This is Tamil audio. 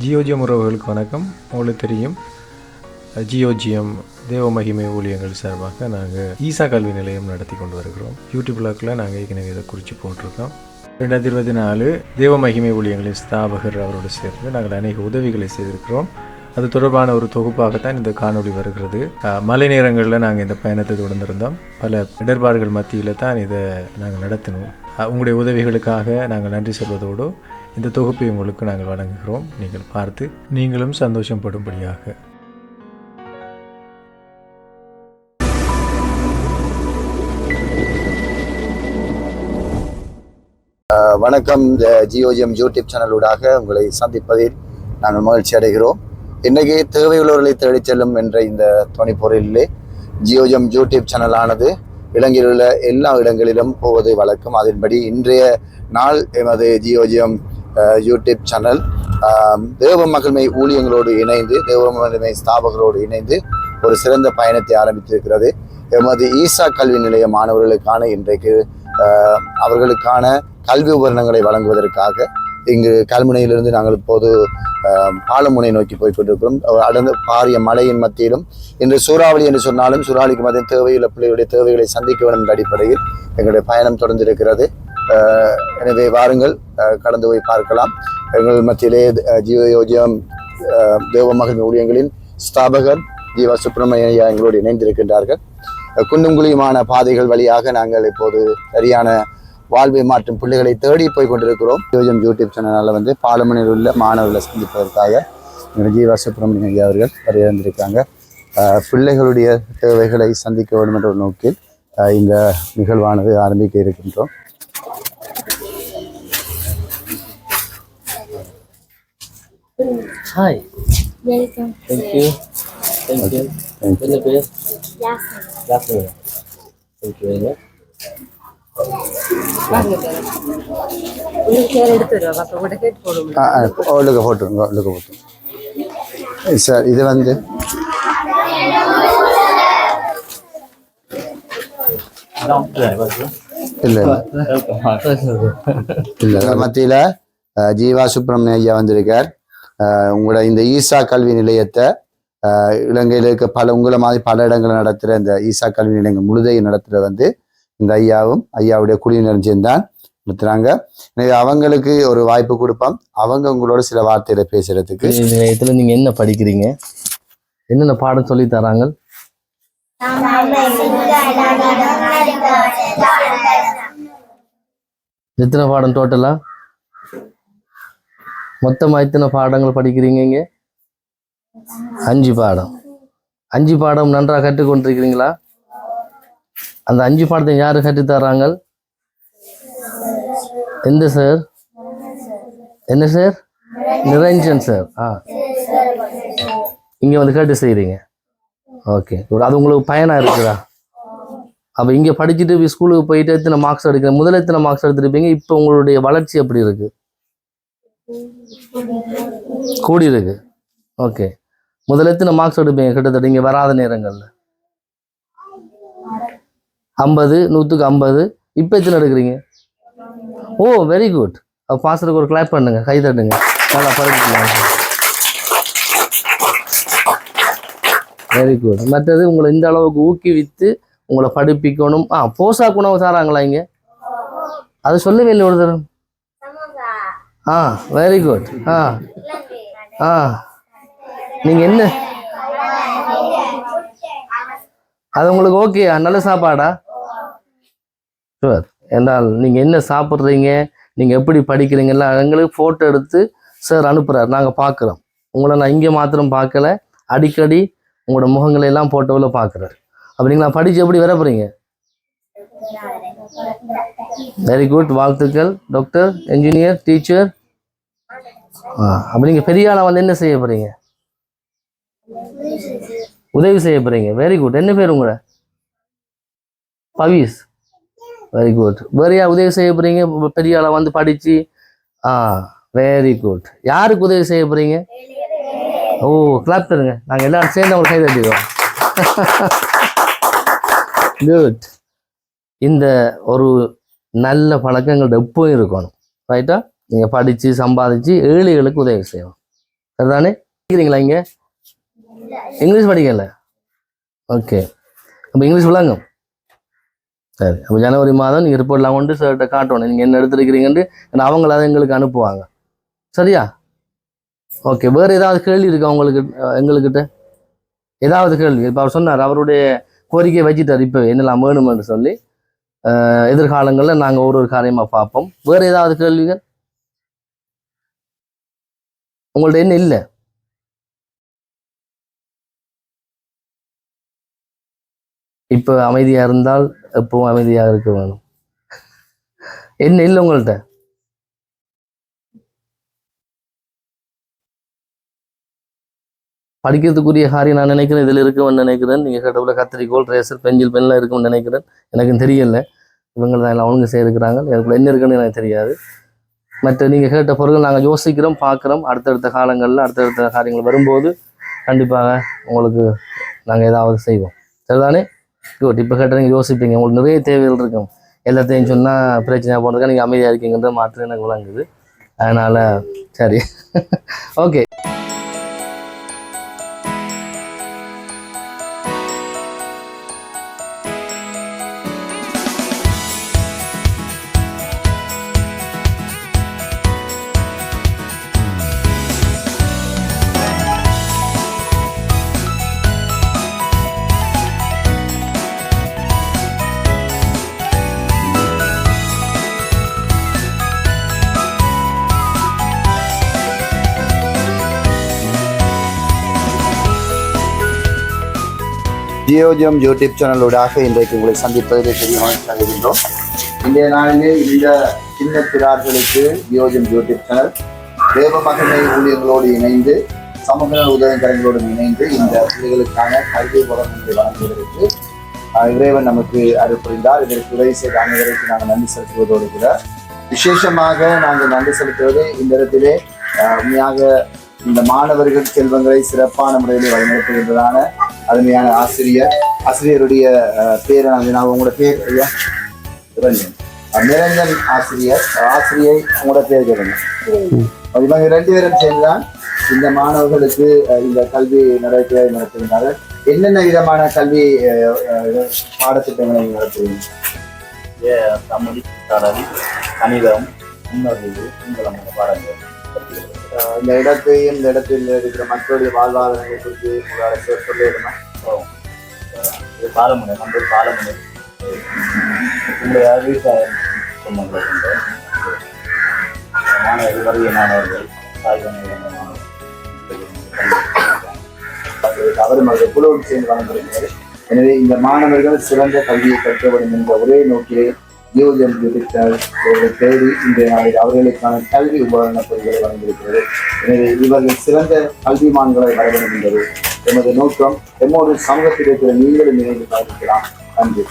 ஜியோஜியம் உறவுகளுக்கு வணக்கம். உங்களுக்கு தெரியும், ஜியோஜியம் தேவ மகிமை ஊழியங்கள் சார்பாக நாங்கள் ஈசா கல்வி நிலையம் நடத்தி கொண்டு வருகிறோம். யூடியூப்ல நாங்கள் ஏற்கனவே இதை குறித்து போட்டிருக்கோம். 2024 தேவ மகிமை ஊழியங்களின் ஸ்தாபகர் அவரோடு சேர்ந்து நாங்கள் அநேக உதவிகளை செய்திருக்கிறோம். அது தொடர்பான ஒரு தொகுப்பாகத்தான் இந்த காணொளி வருகிறது. மழை நேரங்களில் நாங்கள் இந்த பயணத்தை தொடர்ந்திருந்தோம். பல இடர்பாடுகள் மத்தியில் தான் இதை நாங்கள் நடத்தினோம். உங்களுடைய உதவிகளுக்காக நாங்கள் நன்றி சொல்வதோடு இந்த தொகுப்பை உங்களுக்கு நாங்கள் வழங்குகிறோம். நீங்கள் பார்த்து நீங்களும் சந்தோஷப்படும்படியாக. வணக்கம். ஜியோஜியம் யூடியூப் சேனலூடாக உங்களை சந்திப்பதில் நாங்கள் மகிழ்ச்சி அடைகிறோம். இன்றைக்கு தேவையுள்ளவர்களை தேடிச் செல்லும் என்ற இந்த துணைப்பொருளிலே ஜியோஜியம் யூடியூப் சேனலானது இலங்கையில் உள்ள எல்லா இடங்களிலும் போவது வழக்கம். அதன்படி இன்றைய நாள் எமது ஜியோஜியம் யூடியூப் சேனல் தேவ மகிமை ஊழியங்களோடு இணைந்து, தேவ மகிமை ஸ்தாபகரோடு இணைந்து ஒரு சிறந்த பயணத்தை ஆரம்பித்திருக்கிறது. எமது ஈசா கல்வி நிலைய மாணவர்களுக்கான இன்றைக்கு அவர்களுக்கான கல்வி உபகரணங்களை வழங்குவதற்காக இங்கு கல்முனையிலிருந்து நாங்கள் இப்போது பாலமுனை நோக்கி போய்கொண்டிருக்கிறோம். அடர்ந்த பாரிய மழையின் மத்தியிலும் இன்று சூறாவளி என்று சொன்னாலும் சூறாவளிக்கு மத்திய தேவையுள்ள பிள்ளைகளுடைய தேவைகளை சந்திக்க வேண்டும் என்ற அடிப்படையில் எங்களுடைய பயணம் தொடர்ந்திருக்கிறது. எனவே வாருங்கள், கடந்து போய் பார்க்கலாம். எங்கள் மத்தியிலே ஜியோஜியம் தேவ மகிமை ஊழியங்களின் ஸ்தாபகர் ஜீவா சுப்பிரமணியா எங்களோடு இணைந்திருக்கின்றார்கள். குண்டும் குழியுமான பாதைகள் வழியாக நாங்கள் இப்போது சரியான வாழ்வை மாற்றும் பிள்ளைகளை தேடி போய் கொண்டிருக்கிறோம். ஜியோஜியம் யூடியூப் சேனலில் பாலமனையில் உள்ள மாணவர்களை சந்திப்பதற்காக எங்கள் ஜீவா சுப்பிரமணியம் ஐயா அவர்கள் வரையிருந்திருக்காங்க. பிள்ளைகளுடைய தேவைகளை சந்திக்க வேண்டும் என்ற ஒரு நோக்கில் இந்த நிகழ்வானது ஆரம்பிக்க இருக்கின்றோம். Hi. Welcome. Thank you. Thank you. Thank you. Thank you. Yasmin. Thank you very much. போட்டுருங்க சார். இது இல்லை மத்தியில ஜீவா சுப்பிரமணிய ஐயா வந்திருக்கார். உங்களோட இந்த ஈசா கல்வி நிலையத்தை இலங்கையில் இருக்க உங்களை மாதிரி பல இடங்களை நடத்துகிற இந்த ஈசா கல்வி நிலையங்கள் முழுதையும் நடத்துகிற இந்த ஐயாவும் ஐயாவுடைய குழுவினரும் சேர்ந்தான் நடத்துறாங்க. எனவே அவங்களுக்கு ஒரு வாய்ப்பு கொடுப்போம். அவங்க உங்களோட சில வார்த்தையில பேசுறதுக்கு. இதுல நீங்க என்ன படிக்கிறீங்க, என்னென்ன பாடம் சொல்லி தராங்க? எத்தனை பாடம் டோட்டலா? மொத்தமா எத்தனை பாடங்கள் படிக்கிறீங்க இங்க? 5 பாடம். 5 பாடம் நன்றாக கற்றுக்கொண்டிருக்கிறீங்களா? அந்த 5 பாடத்தை யாரு கற்று தர்றாங்க? எந்த சார்? என்ன சார்? நிரஞ்சன் சார். இங்க கேட்டு செய்றீங்க. ஓகே, அது உங்களுக்கு பயனா இருக்குதா? அப்ப இங்க படிச்சுட்டு ஸ்கூலுக்கு போயிட்டு எத்தனை மார்க்ஸ் எடுக்கிறீங்க? முதல்ல எத்தனை மார்க்ஸ் எடுத்துருப்பீங்க? இப்ப உங்களுடைய வளர்ச்சி எப்படி இருக்கு? கூடி இருக்கு. ஓகே, முதல்ல எத்தனை மார்க்ஸ் எடுப்பீங்க கிட்டத்தட்ட இங்க வராத நேரங்கள்ல? 50, 100க்கு 50. இப்போ எத்தனை எடுக்கிறீங்க? ஓ, வெரி குட். பாஸ்டருக்கு ஒரு கிளாப் பண்ணுங்க, கை தட்டுங்க. நல்லா படிக்கலாம். Very good. மற்றது உங்களை இந்த அளவுக்கு ஊக்குவித்து உங்களை படிப்பிக்கணும். போசாக்கு உணவு தராங்களா இங்க? அது சொல்லவே இல்லை ஒரு தரம். Very good. நீங்க என்ன, அது உங்களுக்கு ஓகே? நல்ல சாப்பாடா? ஷுவர். என்றால் நீங்கள் என்ன சாப்பிட்றீங்க, நீங்கள் எப்படி படிக்கிறீங்கல்ல, எங்களுக்கு ஃபோட்டோ எடுத்து சார் அனுப்புகிறார். நாங்கள் பார்க்குறோம். உங்களை நான் இங்கே மாத்திரம் பார்க்கல, அடிக்கடி உங்களோட முகங்களை எல்லாம் ஃபோட்டோவில் பார்க்குறாரு. அப்படிங்களா? படித்து எப்படி வர போகிறீங்க? Very good. வாழ்த்துக்கள். Doctor, engineer, teacher. அப்படி நீங்கள் பெரிய ஆளாக என்ன செய்ய போகிறீங்க? உதவி செய்ய போகிறீங்க. Very good. என்ன பேர் உங்களோட? பவீஸ். Very good. வேற யார் உதவி செய்ய போறீங்க? பெரிய ஆளா படிச்சு. Very good. யாருக்கு உதவி செய்ய போறீங்க? ஓ, கிளாப் தருங்க. நாங்கள் எல்லாரும் சேர்ந்து அவங்க கை தட்டிடுவோம். குட். இந்த ஒரு நல்ல பழக்கங்கள்ட்ட எப்பவும் இருக்கணும். ரைட்டா? நீங்கள் படித்து சம்பாதிச்சு ஏழைகளுக்கு உதவி செய்யணும். சரிதானே? படிக்கிறீங்களா இங்கே? இங்கிலீஷ் படிக்கல? ஓகே, அப்போ இங்கிலீஷ் விளாங்க. சரி, அப்போ ஜனவரி மாதம் நீங்கள் ரிப்போர்ட்லாம் கொண்டு சார்கிட்ட காட்டணும் நீங்கள் என்ன எடுத்துருக்கிறீங்கன்ட்டு. ஏன்னா அவங்கள அதை எங்களுக்கு அனுப்புவாங்க. சரியா? ஓகே, வேறு ஏதாவது கேள்வி இருக்கா உங்களுக்கு எங்களுக்கிட்ட? ஏதாவது கேள்வி? இப்போ அவர் சொன்னார் அவருடைய கோரிக்கையை வச்சுட்டார் இப்போ என்னெல்லாம் வேணுமென்று சொல்லி. எதிர்காலங்களில் நாங்கள் ஒரு காரியமாக பார்ப்போம். வேறு ஏதாவது கேள்விகள் உங்கள்ட்ட? என்ன இல்லை? இப்போ அமைதியாக இருந்தால் எப்பவும் அமைதியாக இருக்க வேணும். என்ன இல்லை உங்கள்கிட்ட? படிக்கிறதுக்குரிய காரியம் நான் நினைக்கிறேன் இதில் இருக்குன்னு நினைக்கிறேன். நீங்கள் கேட்டபோல கத்திரிக்கோள், ரேசர், பென்சில், பென்லாம் இருக்குன்னு நினைக்கிறேன். எனக்கும் தெரியல, இவங்க தான் எல்லாம் ஒழுங்கு செய்திருக்கிறாங்க. எனக்குள்ள என்ன இருக்குன்னு எனக்கு தெரியாது. மற்ற நீங்கள் கேட்ட பொருட்கள் நாங்கள் யோசிக்கிறோம், பார்க்குறோம். அடுத்தடுத்த காலங்களில் அடுத்தடுத்த காரியங்கள் வரும்போது கண்டிப்பாக உங்களுக்கு நாங்கள் ஏதாவது செய்வோம். சரிதானே? குட். இப்போ கேட்ட நீங்கள் யோசிப்பீங்க, உங்களுக்கு நிறைய தேவைகள் இருக்கும். எல்லாத்தையும் சொன்னால் பிரச்சனை போகிறதுக்காக நீங்கள் அமைதியாக இருக்கீங்கன்ற மாற்றம் எனக்கு விளங்குது. அதனால் சரி. ஓகே. ஜியோஜியம் யூடியூப் சேனலூடாக இன்றைக்கு உங்களை சந்திப்பதில் பெரிய மகிழ்ச்சி அடைகின்றோம். இன்றைய நாளிலே இந்த சின்ன சிறார்களுக்கு ஜியோஜியம் யூடியூப் சேனல் தேவ மகிமை ஊழியர்களோடு இணைந்து சமூக உதவிக்கரங்களோடு இணைந்து இந்த பிள்ளைகளுக்கான கல்வி வளர்ச்சி வழங்குவதற்கு இறைவன் நமக்கு அருள் புரிந்தார். இதற்கு உதவி செய்த அனைவருக்கு நாங்கள் நன்றி செலுத்துவதோடு கூட விசேஷமாக நாங்கள் நன்றி செலுத்துவது இந்த இடத்திலே உண்மையாக இந்த மாணவர்கள் செல்வங்களை சிறப்பான முறையில் வழிநடத்துகின்றதான அருமையான ஆசிரியருடைய பேர் உங்களோட பேர் ஐயா? நிரஞ்சன் ஆசிரியை உங்களோட பேர் கேளுங்க. இவங்க 2 பேரும் சேர்ந்துதான் இந்த மாணவர்களுக்கு இந்த கல்வி நடத்துகின்றார்கள். என்னென்ன விதமான கல்வி பாடத்திட்டங்களை நடத்துவீங்க? தமிழ், கடல், கணிதம், முன்னறிவு, பாடங்கள். இந்த இடத்தையும் இந்த இடத்தில் இருக்கிற மக்களுடைய வாழ்வாதாரங்களை குறித்து சொல்லிடுமா? பாலமுனை, நம்ம பாலமுனை உங்களுடைய விவசாயம் சொந்தங்களை கொண்டு மாணவர்கள், வறிய மாணவர்கள், அவரும் குழுவோடு சேர்ந்து வழங்குகிறது. எனவே இந்த மாணவர்கள் சிறந்த கல்வியை கற்க வேண்டும் என்ற ஒரே நோக்கிலே ஜியோஜியம் யூடியூப் தேடி இன்றைய நாளில் அவர்களுக்கான கல்வி உபகரண பொருட்களை வழங்கியிருக்கிறது. எனவே இவர்கள் சிறந்த கல்விமான்களை வர வேண்டும் என்பது எமது நோக்கம். எம்மோடு சமூகத்தில் இருக்கிற நீங்களும் இணைந்து சாதிக்கலாம். நன்றி.